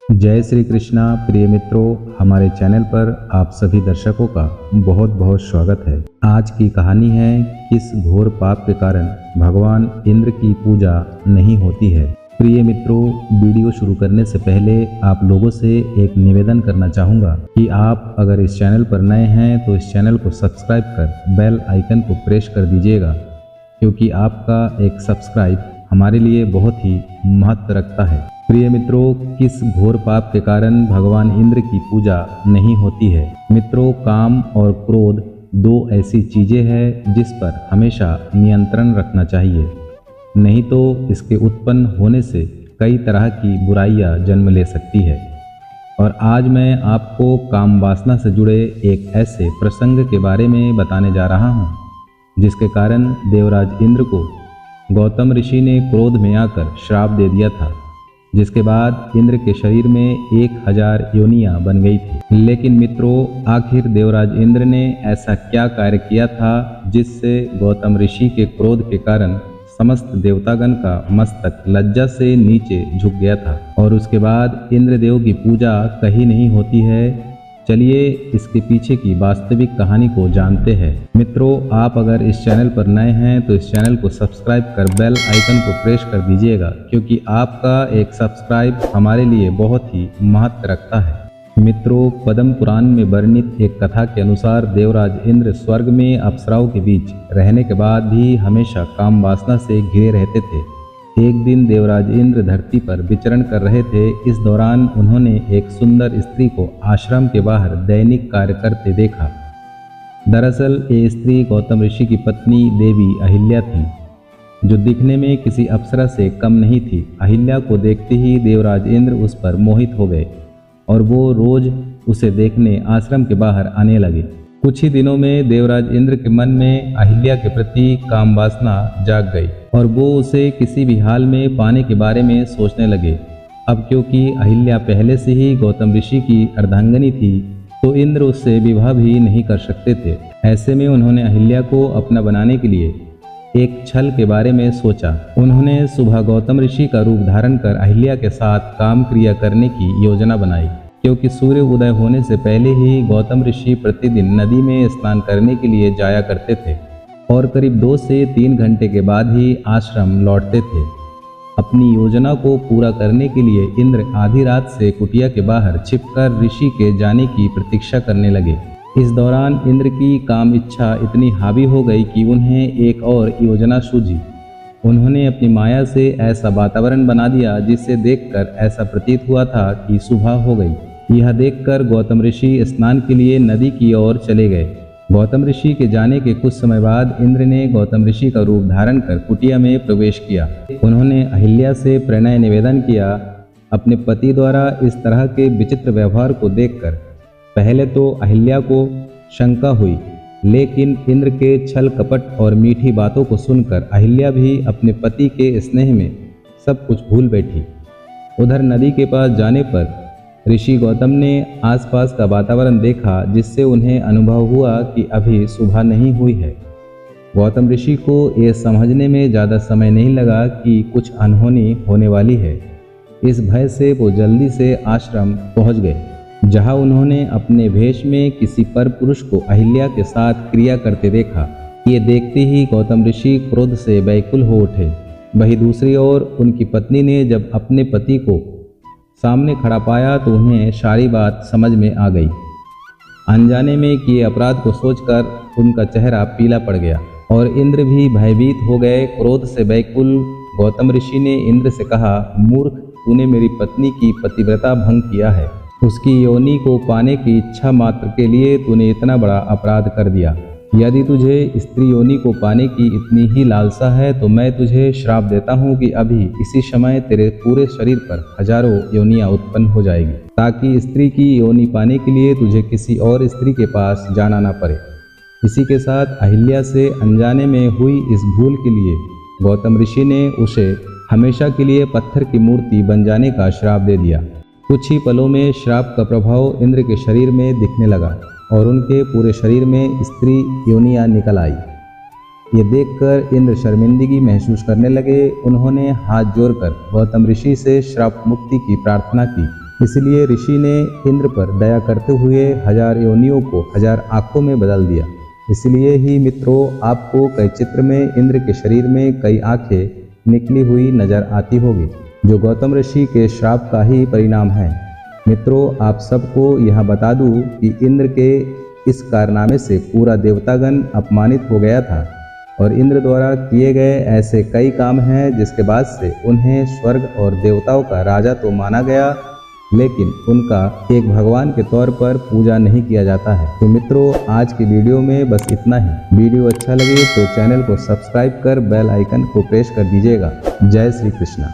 जय श्री कृष्णा। प्रिय मित्रों, हमारे चैनल पर आप सभी दर्शकों का बहुत बहुत स्वागत है। आज की कहानी है किस घोर पाप के कारण भगवान इंद्र की पूजा नहीं होती है। प्रिय मित्रों, वीडियो शुरू करने से पहले आप लोगों से एक निवेदन करना चाहूँगा कि आप अगर इस चैनल पर नए हैं तो इस चैनल को सब्सक्राइब कर बेल आइकन को प्रेस कर दीजिएगा, क्योंकि आपका एक सब्सक्राइब हमारे लिए बहुत ही महत्व रखता है। प्रिय मित्रों, किस घोर पाप के कारण भगवान इंद्र की पूजा नहीं होती है। मित्रों, काम और क्रोध दो ऐसी चीजें हैं जिस पर हमेशा नियंत्रण रखना चाहिए, नहीं तो इसके उत्पन्न होने से कई तरह की बुराइयां जन्म ले सकती है। और आज मैं आपको काम वासना से जुड़े एक ऐसे प्रसंग के बारे में बताने जा रहा हूँ जिसके कारण देवराज इंद्र को गौतम ऋषि ने क्रोध में आकर श्राप दे दिया था, जिसके बाद इंद्र के शरीर में 1000 योनियां बन गई थी। लेकिन मित्रों, आखिर देवराज इंद्र ने ऐसा क्या कार्य किया था जिससे गौतम ऋषि के क्रोध के कारण समस्त देवतागण का मस्तक लज्जा से नीचे झुक गया था और उसके बाद इंद्रदेव की पूजा कहीं नहीं होती है। चलिए इसके पीछे की वास्तविक कहानी को जानते हैं। मित्रों, आप अगर इस चैनल पर नए हैं तो इस चैनल को सब्सक्राइब कर बेल आइकन को प्रेस कर दीजिएगा, क्योंकि आपका एक सब्सक्राइब हमारे लिए बहुत ही महत्व रखता है। मित्रों, पद्म पुराण में वर्णित एक कथा के अनुसार देवराज इंद्र स्वर्ग में अप्सराओं के बीच रहने के बाद भी हमेशा काम वासना से घिरे रहते थे। एक दिन देवराज इंद्र धरती पर विचरण कर रहे थे। इस दौरान उन्होंने एक सुंदर स्त्री को आश्रम के बाहर दैनिक कार्य करते देखा। दरअसल ये स्त्री गौतम ऋषि की पत्नी देवी अहिल्या थी, जो दिखने में किसी अप्सरा से कम नहीं थी। अहिल्या को देखते ही देवराज इंद्र उस पर मोहित हो गए और वो रोज उसे देखने आश्रम के बाहर आने लगे। कुछ ही दिनों में देवराज इंद्र के मन में अहिल्या के प्रति काम वासना जाग गई और वो उसे किसी भी हाल में पाने के बारे में सोचने लगे। अब क्योंकि अहिल्या पहले से ही गौतम ऋषि की अर्धांगिनी थी, तो इंद्र उससे विवाह भी नहीं कर सकते थे। ऐसे में उन्होंने अहिल्या को अपना बनाने के लिए एक छल के बारे में सोचा। उन्होंने सुबह गौतम ऋषि का रूप धारण कर अहिल्या के साथ काम क्रिया करने की योजना बनाई, क्योंकि सूर्य उदय होने से पहले ही गौतम ऋषि प्रतिदिन नदी में स्नान करने के लिए जाया करते थे और करीब 2 से 3 घंटे के बाद ही आश्रम लौटते थे। अपनी योजना को पूरा करने के लिए इंद्र आधी रात से कुटिया के बाहर छिपकर ऋषि के जाने की प्रतीक्षा करने लगे। इस दौरान इंद्र की काम इच्छा इतनी हावी हो गई कि उन्हें एक और योजना सूझी। उन्होंने अपनी माया से ऐसा वातावरण बना दिया जिसे देखकर ऐसा प्रतीत हुआ था कि सुबह हो गई। यह देखकर गौतम ऋषि स्नान के लिए नदी की ओर चले गए। गौतम ऋषि के जाने के कुछ समय बाद इंद्र ने गौतम ऋषि का रूप धारण कर कुटिया में प्रवेश किया। उन्होंने अहिल्या से प्रणय निवेदन किया। अपने पति द्वारा इस तरह के विचित्र व्यवहार को देखकर पहले तो अहिल्या को शंका हुई, लेकिन इंद्र के छल कपट और मीठी बातों को सुनकर अहिल्या भी अपने पति के स्नेह में सब कुछ भूल बैठी। उधर नदी के पास जाने पर ऋषि गौतम ने आसपास का वातावरण देखा, जिससे उन्हें अनुभव हुआ कि अभी सुबह नहीं हुई है। गौतम ऋषि को यह समझने में ज़्यादा समय नहीं लगा कि कुछ अनहोनी होने वाली है। इस भय से वो जल्दी से आश्रम पहुंच गए, जहां उन्होंने अपने वेश में किसी पर पुरुष को अहिल्या के साथ क्रिया करते देखा। ये देखते ही गौतम ऋषि क्रोध से व्याकुल हो उठे। वहीं दूसरी ओर उनकी पत्नी ने जब अपने पति को सामने खड़ा पाया तो उन्हें सारी बात समझ में आ गई। अनजाने में किए अपराध को सोचकर उनका चेहरा पीला पड़ गया और इंद्र भी भयभीत हो गए। क्रोध से व्याकुल गौतम ऋषि ने इंद्र से कहा, मूर्ख, तूने मेरी पत्नी की पतिव्रता भंग किया है। उसकी योनि को पाने की इच्छा मात्र के लिए तूने इतना बड़ा अपराध कर दिया। यदि तुझे स्त्री योनि को पाने की इतनी ही लालसा है तो मैं तुझे श्राप देता हूँ कि अभी इसी समय तेरे पूरे शरीर पर हजारों योनियां उत्पन्न हो जाएगी, ताकि स्त्री की योनि पाने के लिए तुझे किसी और स्त्री के पास जाना ना पड़े। इसी के साथ अहिल्या से अनजाने में हुई इस भूल के लिए गौतम ऋषि ने उसे हमेशा के लिए पत्थर की मूर्ति बन जाने का श्राप दे दिया। कुछ ही पलों में श्राप का प्रभाव इंद्र के शरीर में दिखने लगा और उनके पूरे शरीर में स्त्री योनियां निकल आई। ये देखकर इंद्र शर्मिंदगी महसूस करने लगे। उन्होंने हाथ जोड़कर गौतम ऋषि से श्राप मुक्ति की प्रार्थना की इसलिए ऋषि ने इंद्र पर दया करते हुए 1000 योनियों को 1000 आंखों में बदल दिया। इसलिए ही मित्रों, आपको कई चित्र में इंद्र के शरीर में कई आंखें निकली हुई नजर आती होगी, जो गौतम ऋषि के श्राप का ही परिणाम है। मित्रों, आप सबको यह बता दूं कि इंद्र के इस कारनामे से पूरा देवतागण अपमानित हो गया था और इंद्र द्वारा किए गए ऐसे कई काम हैं जिसके बाद से उन्हें स्वर्ग और देवताओं का राजा तो माना गया, लेकिन उनका एक भगवान के तौर पर पूजा नहीं किया जाता है। तो मित्रों, आज की वीडियो में बस इतना ही। वीडियो अच्छा लगे तो चैनल को सब्सक्राइब कर बेल आइकन को प्रेस कर दीजिएगा। जय श्री कृष्ण।